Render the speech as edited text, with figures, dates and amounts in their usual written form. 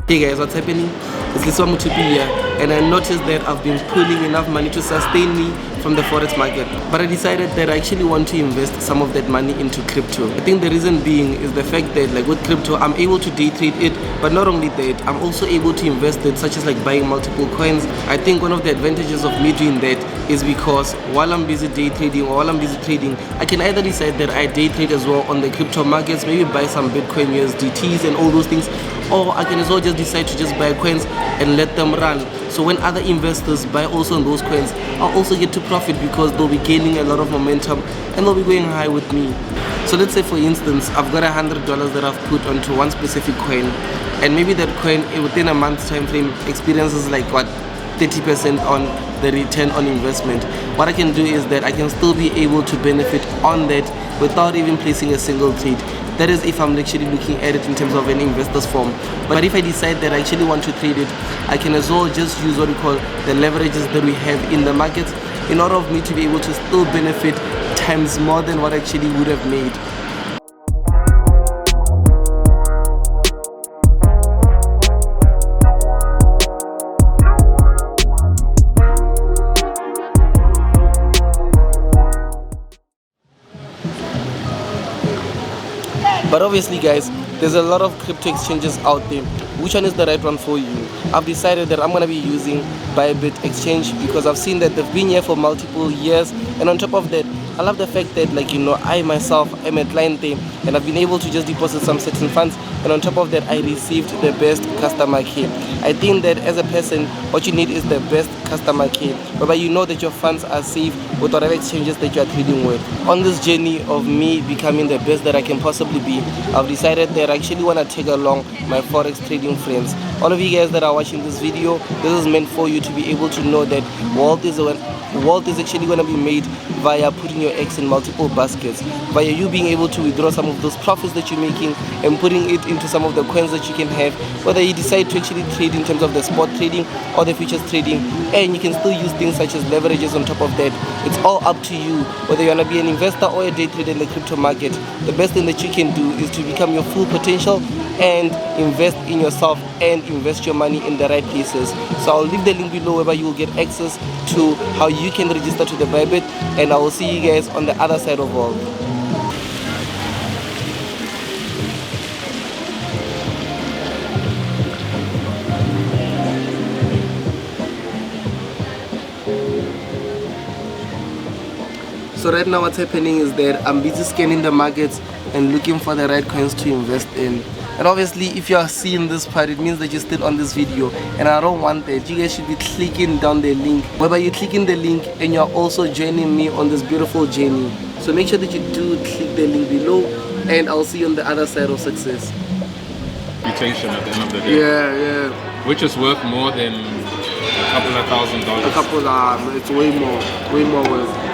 Hey guys, what's happening? It's Liswa Mutupi here, and I noticed that I've been pulling enough money to sustain me from the forex market, but I decided that I actually want to invest some of that money into crypto. I think the reason being is the fact that like with crypto I'm able to day trade it, but not only that, I'm also able to invest it, such as like buying multiple coins. I think one of the advantages of me doing that is because while I'm busy day trading or while I'm busy trading, I can either decide that I day trade as well on the crypto markets, maybe buy some Bitcoin, USDTs and all those things, or I can as well just decide to just buy coins and let them run. So when other investors buy also on those coins, I'll also get to profit because they'll be gaining a lot of momentum and they'll be going high with me. So let's say for instance, I've got $100 that I've put onto one specific coin, and maybe that coin within a month's time frame experiences like what, 30% on the return on investment. What I can do is that I can still be able to benefit on that without even placing a single trade. That is if I'm actually looking at it in terms of an investor's form. But if I decide that I actually want to trade it, I can as well just use what we call the leverages that we have in the markets in order of me to be able to still benefit times more than what I actually would have made. But obviously guys, there's a lot of crypto exchanges out there. Which one is the right one for you? I've decided that I'm going to be using Bybit exchange because I've seen that they've been here for multiple years, and on top of that, I love the fact that I myself am a client there and I've been able to just deposit some certain funds, and on top of that I received the best customer care. I think that as a person what you need is the best customer care, whereby you know that your funds are safe with whatever exchanges that you are trading with. On this journey of me becoming the best that I can possibly be, I've decided that I actually want to take along my forex trading friends. All of you guys that are watching this video, this is meant for you to be able to know that wealth is actually going to be made via putting your eggs in multiple baskets, via you being able to withdraw some of those profits that you're making and putting it into some of the coins that you can have, whether you decide to actually trade in terms of the spot trading or the futures trading, and you can still use things such as leverages on top of that. It's all up to you whether you want to be an investor or a day trader in the crypto market. The best thing that you can do is to become your full potential and invest in yourself and invest your money in the right places. So I'll leave the link below where you will get access to how you can register to the Bybit, and I will see you guys on the other side of all. So right now what's happening is that I'm busy scanning the markets and looking for the right coins to invest in. And obviously if you are seeing this part, it means that you're still on this video, and I don't want that. You guys should be clicking down the link, whereby you're clicking the link and you're also joining me on this beautiful journey. So make sure that you do click the link below, and I'll see you on the other side of success. Retention at the end of the day. Yeah. Which is worth more than a couple of $1,000. It's way more worth.